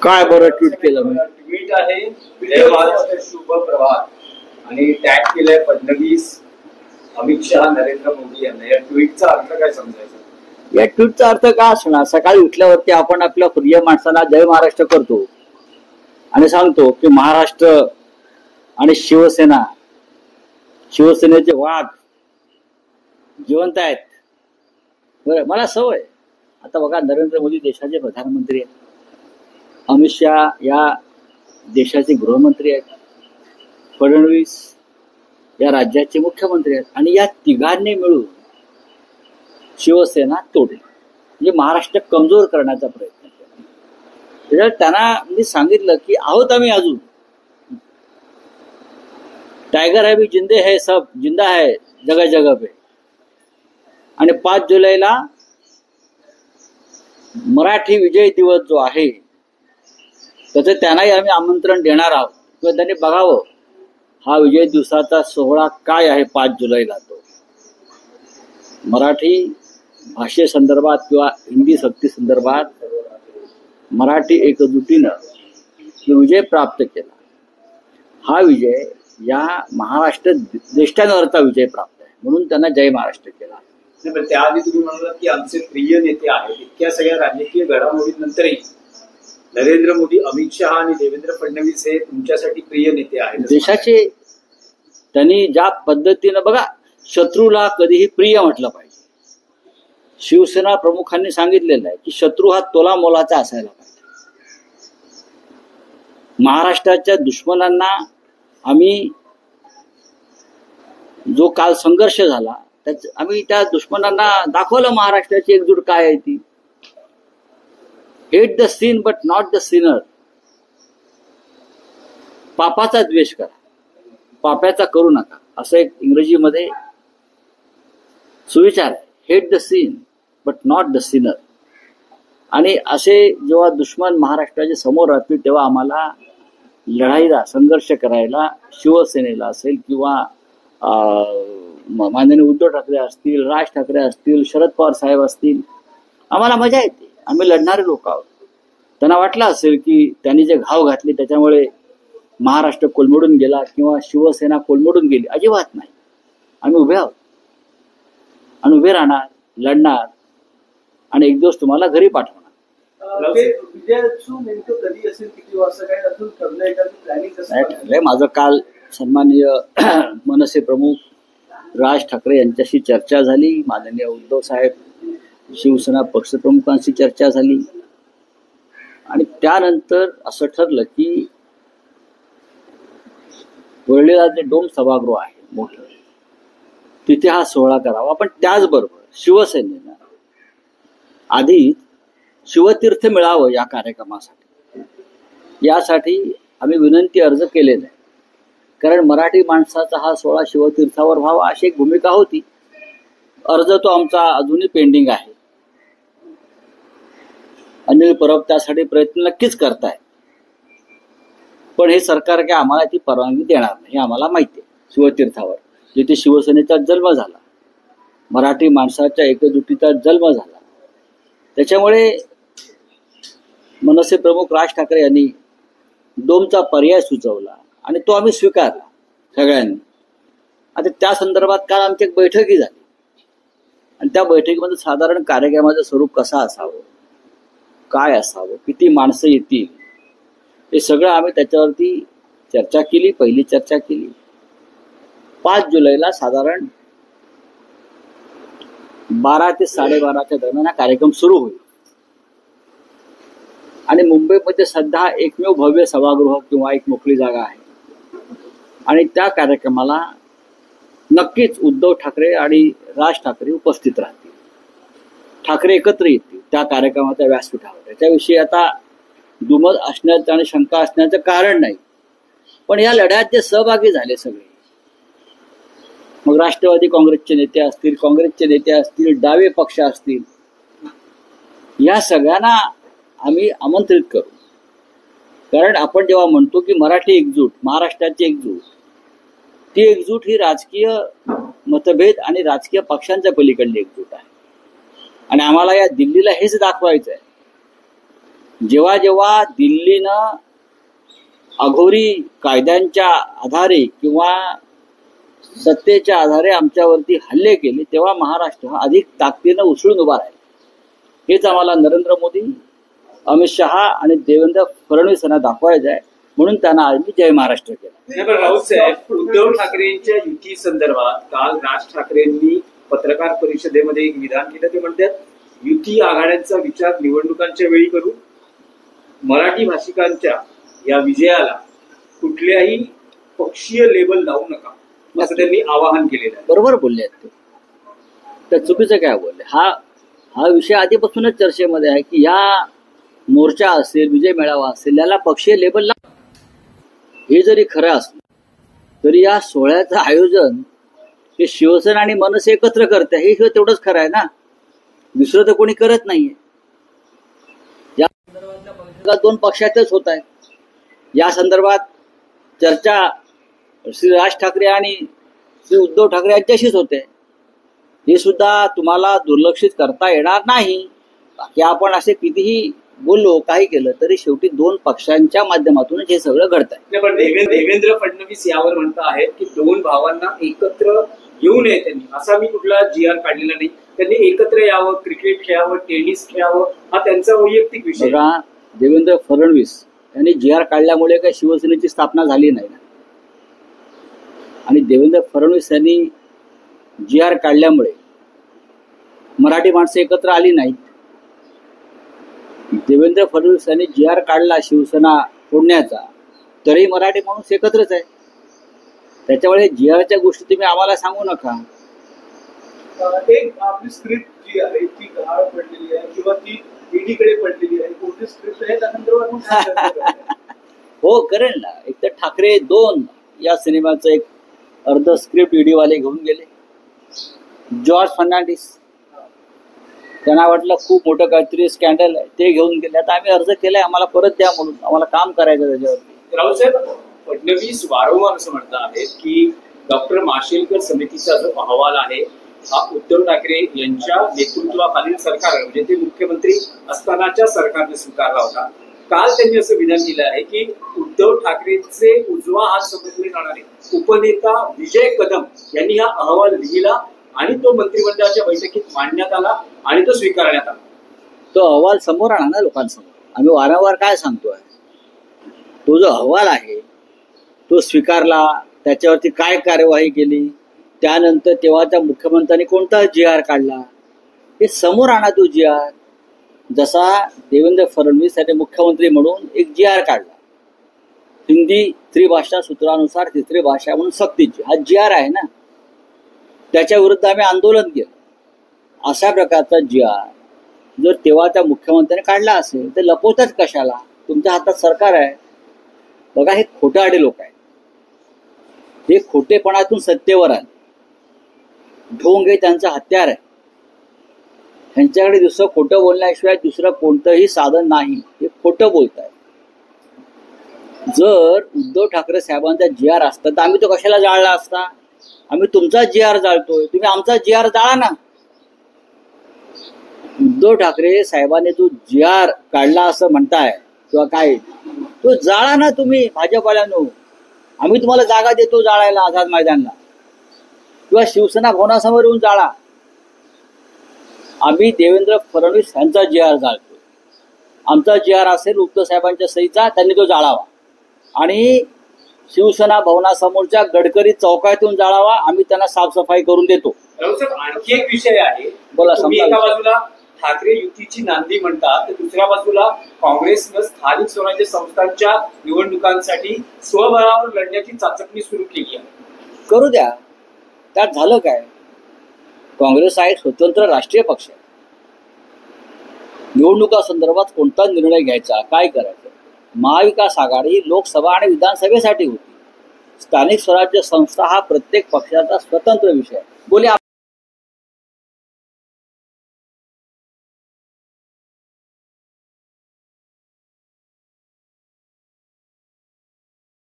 काय बरं ट्विट केलं मी? ट्विट आहे जय महाराष्ट्र शुभ प्रभात आणि टॅग केलंय फडणवीस, अमित शहा, नरेंद्र मोदी यांना. या ट्विटचा अर्थ काय समजायचा? या ट्विटचा अर्थ काय असणार? सकाळी उठल्यावरती आपण आपल्या प्रिय माणसांना जय महाराष्ट्र करतो आणि सांगतो की महाराष्ट्र आणि शिवसेना, शिवसेनेचे वाघ जिवंत आहेत. बरं, मला सवय. आता बघा, नरेंद्र मोदी देशाचे प्रधानमंत्री आहेत, अमित शहा या देशाचे गृहमंत्री आहेत, फडणवीस या राज्याचे मुख्यमंत्री आहेत, आणि या तिघांनी मिळून शिवसेना तोडली, म्हणजे महाराष्ट्र कमजोर करण्याचा प्रयत्न केला. त्याच्यात त्यांना मी सांगितलं की आहोत आम्ही अजून, टायगर है भी जिंदे है, सब जिंदा है जगह जगह पे. आणि 5 जुलैला मराठी विजय दिवस जो आहे त्याचं त्यांनाही आम्ही आमंत्रण देणार आहोत, किंवा त्यांनी बघावं हा विजय दिवसाचा सोहळा काय आहे 5 जुलैला. तो मराठी भाषेसंदर्भात किंवा हिंदी सक्ती संदर्भात मराठी एकजुटीनं विजय प्राप्त केला. हा विजय या महाराष्ट्र देशांवरचा विजय प्राप्त आहे, म्हणून त्यांना जय महाराष्ट्र केला. त्याआधी तुम्ही म्हणालात की आमचे प्रिय नेते आहेत. इतक्या सगळ्या राजकीय घडामोडींनंतरही नरेंद्र मोदी, अमित शहा आणि देवेंद्र फडणवीस हे तुमच्यासाठी प्रिय नेते आहेत देशाचे. त्यांनी ज्या पद्धतीनं, बघा, शत्रूला कधीही प्रिय म्हटलं पाहिजे. शिवसेना प्रमुखांनी सांगितलेलं आहे की शत्रू हा तोला मोलाचा असायला पाहिजे. महाराष्ट्राच्या दुश्मनांना आम्ही, जो काल संघर्ष झाला आम्ही त्या दुश्मनांना दाखवलं महाराष्ट्राची एकजूट काय आहे ती. Hate the sin but not the sinner. पापाचा द्वेष करा, पाप्याचा करू नका, असं एक इंग्रजीमध्ये सुविचार आहे. Hate the sin but not the sinner. आणि असे जेव्हा दुश्मन महाराष्ट्राच्या समोर राहतील तेव्हा आम्हाला लढाईला, संघर्ष करायला, शिवसेनेला असेल किंवा माननीय उद्धव ठाकरे असतील, राज ठाकरे असतील, शरद पवार साहेब असतील, आम्हाला मजा येते. आम्ही लढणारे लोक आहोत. त्यांना वाटलं असेल की त्यांनी जे घाव घातले त्याच्यामुळे महाराष्ट्र कोलमडून गेला किंवा शिवसेना कोलमडून गेली. अजिबात नाही. आम्ही उभे आहोत आणि उभे राहणार, लढणार आणि एक दिवस तुम्हाला घरी पाठवणार. ठरलंय माझं. काल सन्माननीय मनसे प्रमुख राज ठाकरे यांच्याशी चर्चा झाली, माननीय उद्धव साहेब शिवसेना पक्षप्रमुखांशी चर्चा झाली, आणि त्यानंतर असं ठरलं की वरळीला जे डोम सभागृह आहे मोठं, तिथे हा सोहळा करावा. पण त्याचबरोबर शिवसेनेनं आधी शिवतीर्थ मिळावं या कार्यक्रमासाठी. यासाठी आम्ही विनंती अर्ज केलेला आहे, कारण मराठी माणसाचा हा सोहळा शिवतीर्थावर व्हावा अशी एक भूमिका होती. अर्ज तो आमचा अजूनही पेंडिंग आहे. अनिल परब त्यासाठी प्रयत्न नक्कीच करताय, पण हे सरकार काय आम्हाला ती परवानगी देणार नाही हे आम्हाला माहिती आहे. शिवतीर्थावर जिथे शिवसेनेचा जन्म झाला, मराठी माणसाच्या एकजुटीचा जन्म झाला, त्याच्यामुळे मनसे प्रमुख राज ठाकरे यांनी डोमचा पर्याय सुचवला आणि तो आम्ही स्वीकारला सगळ्यांनी. आता त्या संदर्भात काल आमची एक बैठकही झाली आणि त्या बैठकीमध्ये साधारण कार्यक्रमाचं स्वरूप कसं असावं, काय असावं, किती माणसं येतील, हे सगळं आम्ही त्याच्यावरती चर्चा केली. पहिली चर्चा केली. 5 जुलैला साधारण 12 ते 12:30च्या दरम्यान हा कार्यक्रम सुरू होईल. आणि मुंबईमध्ये सध्या एकमेव भव्य सभागृह किंवा एक मोकळी जागा आहे, आणि त्या कार्यक्रमाला नक्कीच उद्धव ठाकरे आणि राज ठाकरे उपस्थित राहतील. ठाकरे एकत्र येतील त्या कार्यक्रमाच्या व्यासपीठावर. त्याच्याविषयी आता दुमत असण्याचं आणि शंका असण्याचं कारण नाही. पण या लढ्यात जे सहभागी झाले सगळे, मग राष्ट्रवादी काँग्रेसचे नेते असतील, काँग्रेसचे नेते असतील, डावे पक्ष असतील, या सगळ्यांना आम्ही आमंत्रित करू. कारण आपण जेव्हा म्हणतो की मराठी एकजूट, महाराष्ट्राची एकजूट, ती एकजूट ही राजकीय मतभेद आणि राजकीय पक्षांच्या पलीकडली एकजूट आहे. आणि आम्हाला या दिल्लीला हेच दाखवायचं आहे. जेव्हा जेव्हा दिल्लीनं अघोरी कायद्यांच्या आधारे किंवा सत्तेच्या आधारे आमच्यावरती हल्ले केले, तेव्हा महाराष्ट्र हा अधिक ताकदीनं उसळून उभा राहील. हेच आम्हाला नरेंद्र मोदी, अमित शहा आणि देवेंद्र फडणवीस यांना दाखवायचं आहे. म्हणून त्यांना आज मी जय महाराष्ट्र केला. राऊत साहेब, उद्धव ठाकरेंच्या युती संदर्भात काल राज ठाकरेंनी पत्रकार परिषदेमध्ये एक विधान केलं. ते म्हणतात युती आघाड्यांचा विचार निवडणुकांच्या वेळी करू, मराठी भाषिकांच्या या विजयाला कुठल्याही पक्षीय लेबल लावू नका, असं त्यांनी आवाहन केलेलं आहे. बरोबर बोलले आहेत ते. तर चुकीचं काय बोलले? हा विषय आधीपासूनच चर्चेमध्ये आहे की या मोर्चा असेल, विजय मेळावा असेल, याला पक्षीय लेबल लाव. हे जरी खरं असलं तरी या सोहळ्याचं आयोजन हे शिवसेना आणि मनसे एकत्र करते, हे तेवढंच खरं आहे ना. दुसरं तर कोणी करत नाहीये. या संदर्भातल्या बैठका दोन पक्षातच होत आहेत. या संदर्भात चर्चा श्री राज ठाकरे आणि श्री उद्धव ठाकरे यांच्याशीच होते. हे सुद्धा तुम्हाला दुर्लक्षित करता येणार नाही. बाकी आपण असे कितीही बोललो, काही केलं तरी शेवटी दोन पक्षांच्या माध्यमातून हे सगळं घडत आहे. पण देवेंद्र फडणवीस यावर म्हणत आहेत की दोन भावांना एकत्र येऊ नये त्यांनी, असा मी कुठला GR काढलेला नाही. त्यांनी एकत्र यावं, क्रिकेट खेळावं, टेनिस खेळावं, हा त्यांचा वैयक्तिक विषय. बघा, देवेंद्र फडणवीस यांनी GR काढल्यामुळे काही शिवसेनेची स्थापना झाली नाही ना. आणि देवेंद्र फडणवीस यांनी GR काढल्यामुळे मराठी माणसं एकत्र आली नाहीत. देवेंद्र फडणवीस यांनी GR काढला शिवसेना फोडण्याचा, तरी मराठी माणूस एकत्रच आहे. त्याच्यामुळे GRच्या गोष्टी तुम्ही आम्हाला सांगू नका. एक आपली स्क्रिप्ट जी आहे ती गहाळ पडलेली आहे किंवा ती ईडीकडे पडलेली आहे, कोणती स्क्रिप्ट आहे त्या संदर्भात हो, करेल ना. एक तर ठाकरे 2 या सिनेमाचं एक अर्ध स्क्रिप्ट ईडीवाले घेऊन गेले. जॉर्ज फर्नांडिस, त्यांना वाटलं खूप मोठं काहीतरी स्कॅन्डल आहे, ते घेऊन गेले. आता आम्ही अर्ज केलाय, आम्हाला परत द्या म्हणून, आम्हाला काम करायचं त्याच्यावरती. राऊत साहेब, फडणवीस वारंवार असं म्हणत आहेत की डॉक्टर माशेलकर समितीचा जो अहवाल आहे हा उद्धव ठाकरे यांच्या नेतृत्वाखालील सरकार, म्हणजे ते मुख्यमंत्री असतानाच्या सरकारने स्वीकारला होता. काल त्यांनी असं विधान केलं आहे की उद्धव ठाकरेंचे उजवा हात समजले जाणारे उपनेता विजय कदम यांनी हा अहवाल लिहिला आणि तो मंत्रिमंडळाच्या बैठकीत मांडण्यात आला आणि तो स्वीकारण्यात आला. तो अहवाल समोर आणा ना लोकांसमोर. आम्ही वारंवार काय सांगतोय, तो जो अहवाल आहे तो स्वीकारला, त्याच्यावरती काय कार्यवाही केली, त्यानंतर तेव्हाच्या मुख्यमंत्र्यांनी कोणता GR काढला, हे समोर आणा. तो GR जसा देवेंद्र फडणवीस यांनी मुख्यमंत्री म्हणून एक GR काढला, हिंदी त्रिभाषा सूत्रानुसार तिसरी भाषा म्हणून सक्तीची, हा GR आहे ना. त्याच्या विरुद्ध आम्ही आंदोलन केलं. अशा प्रकारचा GR जर तेव्हाच्या मुख्यमंत्र्यांनी काढला असेल तर लपवतात कशाला? तुमच्या हातात सरकार आहे. बघा, हे खोटारडे लोक आहेत. हे खोटेपणातून सत्तेवर आले. ढोंग हे त्यांचं हत्यार आहे. त्यांच्याकडे दुसरं खोटं बोलण्याशिवाय दुसरं कोणतंही साधन नाही. हे खोटं बोलत आहे. जर उद्धव ठाकरे साहेबांचा GR असता तर आम्ही तो कशाला जाळला असता? आम्ही तुमचा GR जाळतोय, तुम्ही आमचा GR जाळा ना. उद्धव ठाकरे साहेबांनी जो GR काढला असं म्हणताय किंवा काय, तो जाळा ना तुम्ही भाजपवाल्यांनो. आम्ही तुम्हाला जागा देतो जाळायला आझाद मैदानला किंवा शिवसेना भवनासमोर येऊन जाळा. आम्ही देवेंद्र फडणवीस यांचा GR जाळतो. आमचा GR असेल उद्धव साहेबांच्या सहीचा, त्यांनी तो जाळावा आणि शिवसेना भवनासमोरच्या गडकरी चौकातून जाळावा. आम्ही त्यांना साफसफाई करून देतो. आणखी एक विषय आहे. बोला. एका बाजूला ठाकरे युतीची नांदी म्हणतात, तर दुसऱ्या बाजूला काँग्रेसनं स्थानिक स्वराज्य संस्थांच्या निवडणुकांसाठी स्वबळावर लढण्याची चाचपणी सुरू केली आहे. करू द्या. त्यात झालं काय? काँग्रेस हा एक स्वतंत्र राष्ट्रीय पक्ष आहे. निवडणुका संदर्भात कोणता निर्णय घ्यायचा, काय करायचं, महाविकास आघाडी लोकसभा आणि विधानसभेसाठी होती. स्थानिक स्वराज्य संस्था हा प्रत्येक पक्षाचा स्वतंत्र विषय आहे. बोले